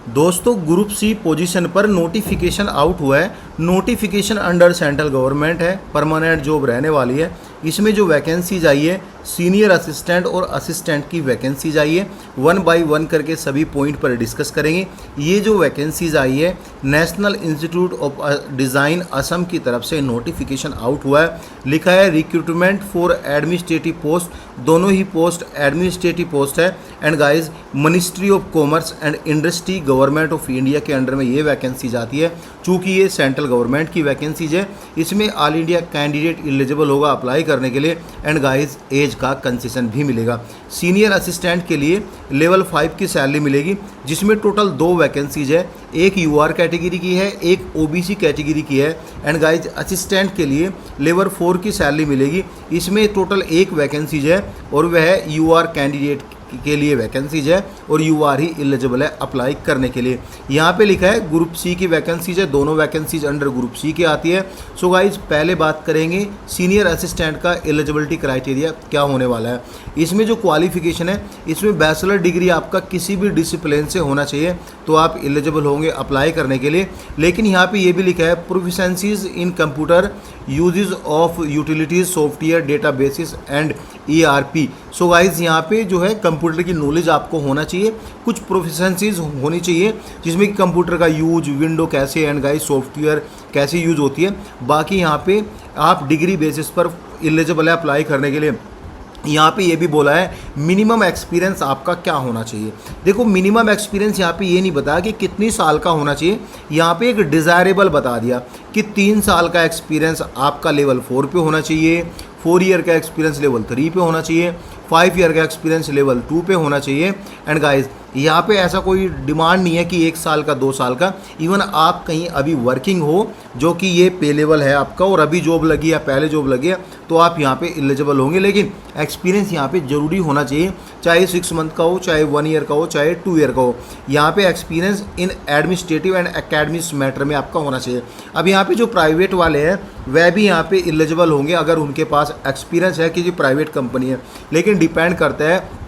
दोस्तों group C position पर notification out हुआ है। नोटिफिकेशन अंडर सेंट्रल गवर्नमेंट है, परमानेंट जॉब रहने वाली है। इसमें जो वैकेंसीज आई है सीनियर असिस्टेंट और असिस्टेंट की वैकेंसीज आई है। 1 बाय 1 करके सभी पॉइंट पर डिस्कस करेंगे। ये जो वैकेंसीज आई है national institute of design Assam की तरफ से नोटिफिकेशन आउट हुआ है। लिखा है रिक्रूटमेंट फॉर एडमिनिस्ट्रेटिव पोस्ट, दोनों ही पोस्ट एडमिनिस्ट्रेटिव पोस्ट है। And guys ministry of commerce and industry government of India के अंडर में ये वैकेंसी जाती है। चूँकि ये सेंट्रल गवर्नमेंट की वैकेंसीज है, इसमें ऑल इंडिया कैंडिडेट एलिजिबल होगा अप्लाई करने के लिए। एंड गाइज एज का कंसेशन भी मिलेगा। सीनियर असिस्टेंट के लिए लेवल 5 की सैलरी मिलेगी, जिसमें टोटल 2 वैकेंसीज है। एक यूआर कैटेगरी की है, एक ओबीसी कैटेगरी की है। एंड गाइज असिस्टेंट के लिए लेवल 4 की सैलरी मिलेगी। इसमें टोटल 1 वैकेंसीज है और वह यूआर कैंडिडेट के लिए वैकेंसीज है और यूआर ही एलिजिबल है अप्लाई करने के लिए। यहाँ पे लिखा है ग्रुप सी की वैकेंसीज है, दोनों वैकेंसीज अंडर ग्रुप सी की आती है। सो गाइज पहले बात करेंगे सीनियर असिस्टेंट का एलिजिबिलिटी क्राइटेरिया क्या होने वाला है। इसमें जो क्वालिफिकेशन है, इसमें बैचलर डिग्री आपका किसी भी डिसिप्लिन से होना चाहिए तो आप एलिजिबल होंगे अप्लाई करने के लिए। लेकिन यहाँ पे ये भी लिखा है proficiencies in computer usages of utilities software databases and ERP। So guys यहाँ पे जो है कंप्यूटर की नॉलेज आपको होना चाहिए, कुछ प्रोफिशेंसीज होनी चाहिए जिसमें कि कंप्यूटर का यूज, विंडो कैसे एंड गाइज सॉफ्टवेयर कैसे यूज होती है। बाकी यहाँ पे आप डिग्री बेसिस पर एलिजिबल है अप्लाई करने के लिए। यहाँ पे ये भी बोला है मिनिमम एक्सपीरियंस आपका क्या होना चाहिए। देखो मिनिमम एक्सपीरियंस यहाँ पे ये नहीं बताया कि कितनी साल का होना चाहिए, यहाँ पे एक डिज़ायरेबल बता दिया कि 3 साल का एक्सपीरियंस आपका लेवल 4 पे होना चाहिए, 4 ईयर का एक्सपीरियंस लेवल 3 पे होना चाहिए, 5 ईयर का एक्सपीरियंस लेवल 2 पे होना चाहिए। एंड गाइज यहाँ पे ऐसा कोई डिमांड नहीं है कि 1 साल का 2 साल का। इवन आप कहीं अभी वर्किंग हो, जो कि ये पे लेवल है आपका और अभी जॉब लगी या पहले जॉब लगी है, तो आप यहाँ पे एलिजिबल होंगे। लेकिन एक्सपीरियंस यहाँ पे ज़रूरी होना चाहिए, चाहे 6 मंथ का हो, चाहे 1 ईयर का हो, चाहे 2 ईयर का हो। यहाँ पे experience in administrative and academics matter में आपका होना चाहिए। अब यहाँ पे जो प्राइवेट वाले हैं वह भी यहाँ पे एलिजिबल होंगे अगर उनके पास एक्सपीरियंस है, कि प्राइवेट कंपनी है। लेकिन डिपेंड करता है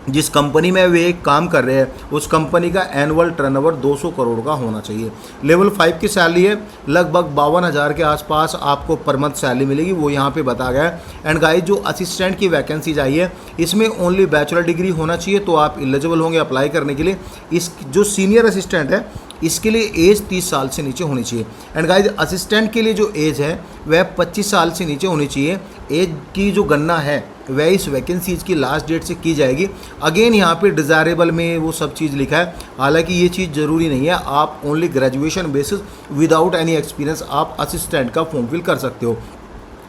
जिस कंपनी में वे काम कर रहे हैं उस कंपनी का एनुअल टर्नओवर 200 करोड़ का होना चाहिए। लेवल 5 की सैलरी है लगभग 52,000 के आसपास आपको पर मंथ सैलरी मिलेगी, वो यहाँ पे बताया गया है। एंड गाइस जो असिस्टेंट की वैकेंसीज आई है इसमें ओनली बैचलर डिग्री होना चाहिए तो आप एलिजिबल होंगे अप्लाई करने के लिए। इस जो सीनियर असिस्टेंट है इसके लिए एज 30 साल से नीचे होनी चाहिए। एंड गाइज असिस्टेंट के लिए जो एज है वह 25 साल से नीचे होनी चाहिए। एज की जो गणना है वह इस वैकेंसीज की लास्ट डेट से की जाएगी। अगेन यहाँ पे डिज़ायरेबल में वो सब चीज़ लिखा है, हालांकि ये चीज़ ज़रूरी नहीं है। आप only graduation basis without any experience आप असिस्टेंट का फॉर्म फिल कर सकते हो।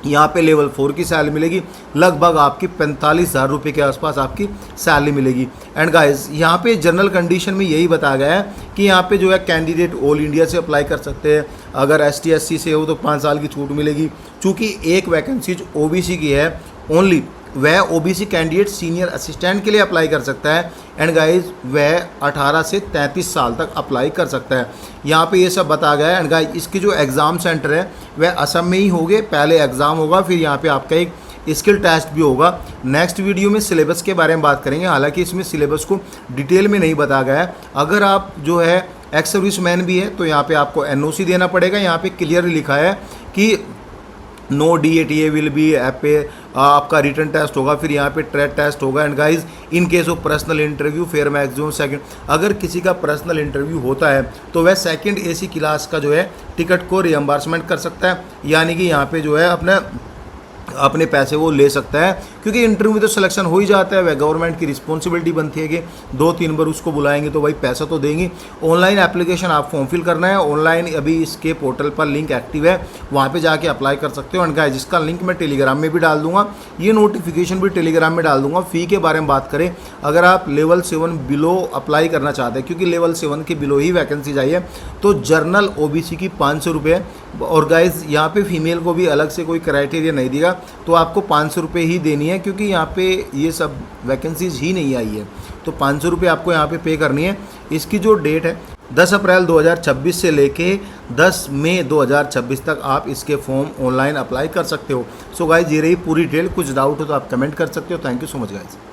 यहाँ पे लेवल 4 की सैलरी मिलेगी, लगभग आपकी 45,000 रुपये के आसपास आपकी सैलरी मिलेगी। एंड गाइस यहाँ पे जनरल कंडीशन में यही बताया गया है कि यहाँ पे जो है कैंडिडेट ऑल इंडिया से अप्लाई कर सकते हैं। अगर ST SC से हो तो 5 साल की छूट मिलेगी। चूँकि एक वैकेंसी OBC की है ओनली, वह OBC कैंडिडेट सीनियर असिस्टेंट के लिए अप्लाई कर सकता है। एंड गाइज वह 18 से 33 साल तक अप्लाई कर सकता है। यहाँ पे ये सब बताया गया है। एंड गाइज इसके जो एग्ज़ाम सेंटर है वह असम में ही होंगे। पहले एग्ज़ाम होगा, फिर यहाँ पे आपका एक स्किल टेस्ट भी होगा। नेक्स्ट वीडियो में सिलेबस के बारे में बात करेंगे, हालांकि इसमें सिलेबस को डिटेल में नहीं बताया गया है। अगर आप जो है एक्स सर्विस मैन भी है तो यहाँ पे आपको NOC देना पड़ेगा। यहाँ पे क्लियरली लिखा है कि no DATA will be app पे आपका रिटर्न टेस्ट होगा, फिर यहाँ पे ट्रेड टेस्ट होगा। And guys in case of personal interview fair maximum second, अगर किसी का पर्सनल इंटरव्यू होता है तो वह सेकंड AC क्लास का जो है टिकट को रियम्बर्समेंट कर सकता है, यानी कि यहाँ पे जो है अपने पैसे वो ले सकता है। क्योंकि इंटरव्यू में तो सिलेक्शन हो ही जाता है, वह गवर्नमेंट की रिस्पॉन्सिबिलिटी बनती है कि 2-3 बार उसको बुलाएंगे तो भाई पैसा तो देंगे। ऑनलाइन एप्लीकेशन आप फॉर्म फिल करना है, ऑनलाइन अभी इसके पोर्टल पर लिंक एक्टिव है, वहाँ पे जाके अप्लाई कर सकते हो। एंड गाइस जिसका लिंक मैं टेलीग्राम में भी डाल दूंगा, ये नोटिफिकेशन भी टेलीग्राम में डाल दूंगा। फ़ी के बारे में बात करें, अगर आप लेवल 7 बिलो अप्लाई करना चाहते हैं, क्योंकि लेवल 7 के बिलो ही वैकेंसी आई है, तो जर्नल OBC की 500 रुपये। और गाइज यहाँ पे फीमेल को भी अलग से कोई क्राइटेरिया नहीं दिया, तो आपको 500 रुपये ही देनी है, क्योंकि यहाँ पे ये सब वैकेंसीज ही नहीं आई है, तो 500 रुपये आपको यहाँ पे करनी है। इसकी जो डेट है 10 अप्रैल 2026 से लेके 10 मई 2026 तक आप इसके फॉर्म ऑनलाइन अप्लाई कर सकते हो। सो गाइज ये रही पूरी डिटेल। कुछ डाउट हो तो आप कमेंट कर सकते हो। Thank you so much guys.